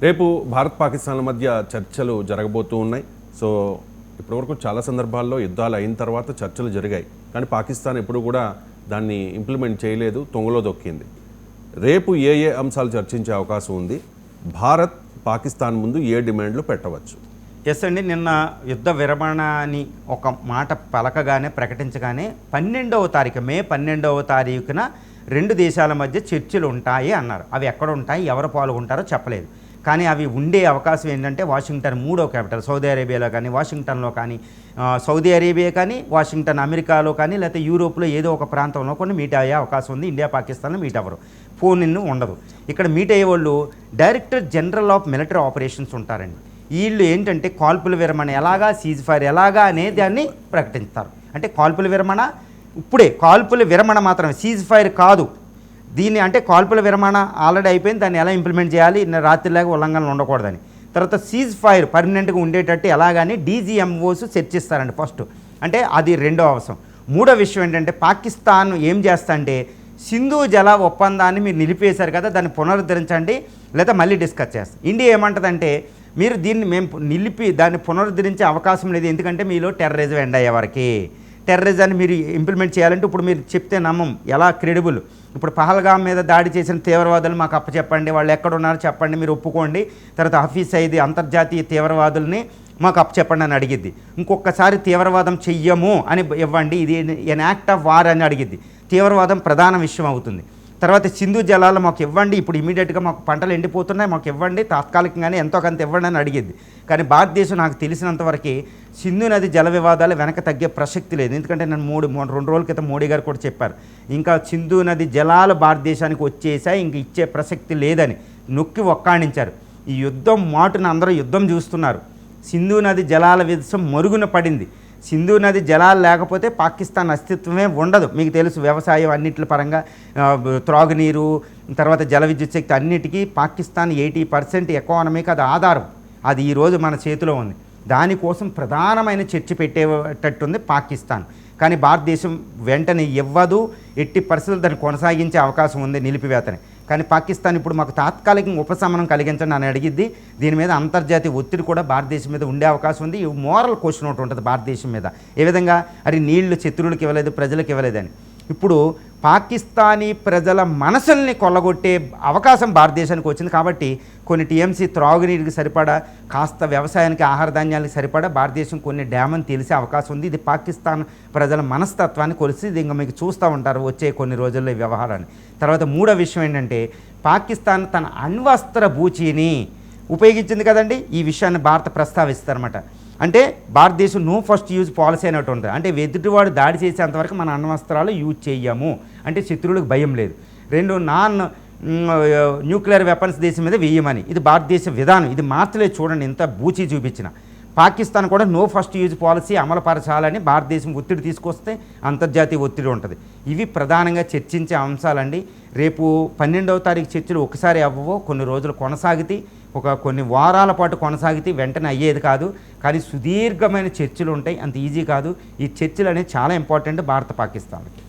రేపు భారత్ పాకిస్తాన్ల మధ్య చర్చలు జరగబోతూ ఉన్నాయి. సో ఇప్పటివరకు చాలా సందర్భాల్లో యుద్ధాలు అయిన తర్వాత చర్చలు జరిగాయి, కానీ పాకిస్తాన్ ఎప్పుడు కూడా దాన్ని ఇంప్లిమెంట్ చేయలేదు, తొంగలో దొక్కింది. రేపు ఏ ఏ అంశాలు చర్చించే అవకాశం ఉంది? భారత్ పాకిస్తాన్ ముందు ఏ డిమాండ్లు పెట్టవచ్చు? ఎస్ అండి, నిన్న యుద్ధ విరమణ అని ఒక మాట పలకగానే ప్రకటించగానే 12వ తారీఖు మే 12వ తారీఖున రెండు దేశాల మధ్య చర్చలు ఉంటాయి అన్నారు. అవి ఎక్కడ ఉంటాయి, ఎవరు పాల్గొంటారో చెప్పలేదు. కానీ అవి ఉండే అవకాశం ఏంటంటే వాషింగ్టన్, మూడో క్యాపిటల్ సౌదీ అరేబియాలో కానీ, వాషింగ్టన్లో కానీ, సౌదీ అరేబియా కానీ, వాషింగ్టన్ అమెరికాలో కానీ, లేకపోతే యూరోప్లో ఏదో ఒక ప్రాంతంలో కొన్ని మీట్ అయ్యే అవకాశం ఉంది. ఇండియా పాకిస్తాన్లో మీట్ అవ్వరు, ఫోన్ ఇన్ ఉండదు. ఇక్కడ మీట్ అయ్యే వాళ్ళు director general of military operations ఉంటారండి. వీళ్ళు ఏంటంటే కాల్పుల విరమణ ఎలాగా, సీజ్ ఫైర్ ఎలాగా అనే దాన్ని ప్రకటిస్తారు. అంటే కాల్పుల విరమణ ఇప్పుడే, కాల్పుల విరమణ మాత్రమే, సీజ్ ఫైర్ కాదు. దీన్ని అంటే కాల్పుల విరమణ ఆల్రెడీ అయిపోయింది, దాన్ని ఎలా ఇంప్లిమెంట్ చేయాలి, రాత్రిలాగా ఉల్లంఘనలు ఉండకూడదని. తర్వాత సీజ్ ఫైర్ పర్మనెంట్గా ఉండేటట్టు ఎలాగని డీజీఎంఓస్ చర్చిస్తారండి ఫస్ట్. అంటే అది రెండో అవసరం. మూడో విషయం ఏంటంటే పాకిస్తాన్ ఏం చేస్తా అంటే సింధు జల ఒప్పందాన్ని మీరు నిలిపేశారు కదా, దాన్ని పునరుద్ధరించండి లేదా మళ్ళీ డిస్కస్ చేస్తాం. ఇండియా ఏమంటుందంటే మీరు దీన్ని మేము నిలిపి దాన్ని పునరుద్ధరించే అవకాశం లేదు, ఎందుకంటే మీలో టెర్రరిజం ఎండ్ అయ్యే వరకు. టెర్రరిజాన్ని మీరు ఇంప్లిమెంట్ చేయాలంటే ఇప్పుడు మీరు చెప్తే నమ్మం, ఎలా క్రెడిబుల్. ఇప్పుడు పహల్గాం మీద దాడి చేసిన తీవ్రవాదులు మాకు అప్పచెప్పండి, వాళ్ళు ఎక్కడున్నారో చెప్పండి, మీరు ఒప్పుకోండి. తర్వాత హఫీజ్ సయీద్ అంతర్జాతీయ తీవ్రవాదుల్ని మాకు అప్పచెప్పండి అని అడిగిద్ది. ఇంకొకసారి తీవ్రవాదం చెయ్యము అని ఇవ్వండి, ఇది ఎన్ యాక్ట్ ఆఫ్ వార్ అని అడిగిద్ది. తీవ్రవాదం ప్రధాన విషయం అవుతుంది. తర్వాత సింధు జలాలు మాకు ఇవ్వండి, ఇప్పుడు ఇమీడియట్గా మాకు పంటలు ఎండిపోతున్నాయి, మాకు ఇవ్వండి, తాత్కాలికంగానే ఎంతో కొంత ఇవ్వండి అని అడిగింది. కానీ భారతదేశం నాకు తెలిసినంతవరకు సింధు నది జల వివాదాలు వెనక తగ్గే ప్రసక్తి లేదు. ఎందుకంటే నేను 2 రోజుల క్రితం మోడీ గారు కూడా చెప్పారు, ఇంకా సింధు నది జలాలు భారతదేశానికి వచ్చేసాయి, ఇంక ఇచ్చే ప్రసక్తి లేదని నొక్కి ఒక్కాణించారు. ఈ యుద్ధం మాటున అందరూ యుద్ధం చూస్తున్నారు. సింధు నది జలాల విషయం మరుగున పడింది. సింధు నది జలాలు లేకపోతే పాకిస్తాన్ అస్తిత్వమే ఉండదు. మీకు తెలుసు, వ్యవసాయం అన్నింటి పరంగా, త్రాగునీరు, తర్వాత జల విద్యుత్ శక్తి అన్నిటికీ పాకిస్తాన్ 80% ఎకానమీకి అది ఆధారం. అది ఈరోజు మన చేతిలో ఉంది. దానికోసం ప్రధానమైన చర్చ పెట్టేటట్టుంది పాకిస్తాన్. కానీ భారతదేశం వెంటనే ఇవ్వదు, ఎట్టి పరిస్థితులు దాన్ని కొనసాగించే అవకాశం ఉంది నిలిపివేతని. కానీ పాకిస్తాన్ ఇప్పుడు మాకు తాత్కాలికంగా ఉపశమనం కలిగించండి అని అడిగిద్ది. దీని మీద అంతర్జాతీయ ఒత్తిడి కూడా భారతదేశం మీద ఉండే అవకాశం ఉంది. మోరల్ క్వశ్చన్ ఒకటి ఉంటుంది భారతదేశం మీద, ఏ విధంగా అది నీళ్లు శత్రువులకు ఇవ్వలేదు, ప్రజలకు ఇవ్వలేదని. ఇప్పుడు పాకిస్తానీ ప్రజల మనసుల్ని కొల్లగొట్టే అవకాశం భారతదేశానికి వచ్చింది. కాబట్టి కొన్ని టీఎంసీ త్రాగునీటికి సరిపడా, కాస్త వ్యవసాయానికి, ఆహార ధాన్యాలకు సరిపడా భారతదేశం కొన్ని డ్యామని తెలిసే అవకాశం ఉంది. ఇది పాకిస్తాన్ ప్రజల మనస్తత్వాన్ని కొలిసి ఇది ఇంకా మీకు చూస్తూ ఉంటారు వచ్చే కొన్ని రోజుల్లో ఈ వ్యవహారాన్ని. తర్వాత మూడో విషయం ఏంటంటే పాకిస్తాన్ తన అణ్వస్త్ర బూచీని ఉపయోగించింది కదండి. ఈ విషయాన్ని భారత ప్రస్తావిస్తారన్నమాట. అంటే భారతదేశం నో ఫస్ట్ యూజ్ పాలసీ అన్నట్టు ఉంటుంది. అంటే ఎదుటివాడు దాడి చేసేంతవరకు మన అణ్వస్త్రాలు యూజ్ చేయము, అంటే శత్రువులకు భయం లేదు. 2 నాన్ న్యూక్లియర్ వెపన్స్ దేశం మీద వేయమని, ఇది భారతదేశ విధానం. ఇది మార్చలేదు చూడండి, ఇంత బూచి చూపించిన. పాకిస్తాన్ కూడా నో ఫస్ట్ యూజ్ పాలసీ అమలుపరచాలని భారతదేశం ఒత్తిడి తీసుకొస్తే అంతర్జాతీయ ఒత్తిడి ఉంటుంది. ఇవి ప్రధానంగా చర్చించే అంశాలండి. రేపు 12వ తారీఖు చర్చలు ఒకసారి అవ్వవో, కొన్ని రోజులు కొనసాగితే, కొన్ని వారాల పాటు కొనసాగితే వెంటనే అయ్యేది కాదు. కానీ సుదీర్ఘమైన చర్చలు ఉంటాయి, అంత ఈజీ కాదు. ఈ చర్చలు అనేది చాలా ఇంపార్టెంట్ భారత పాకిస్తాన్కి.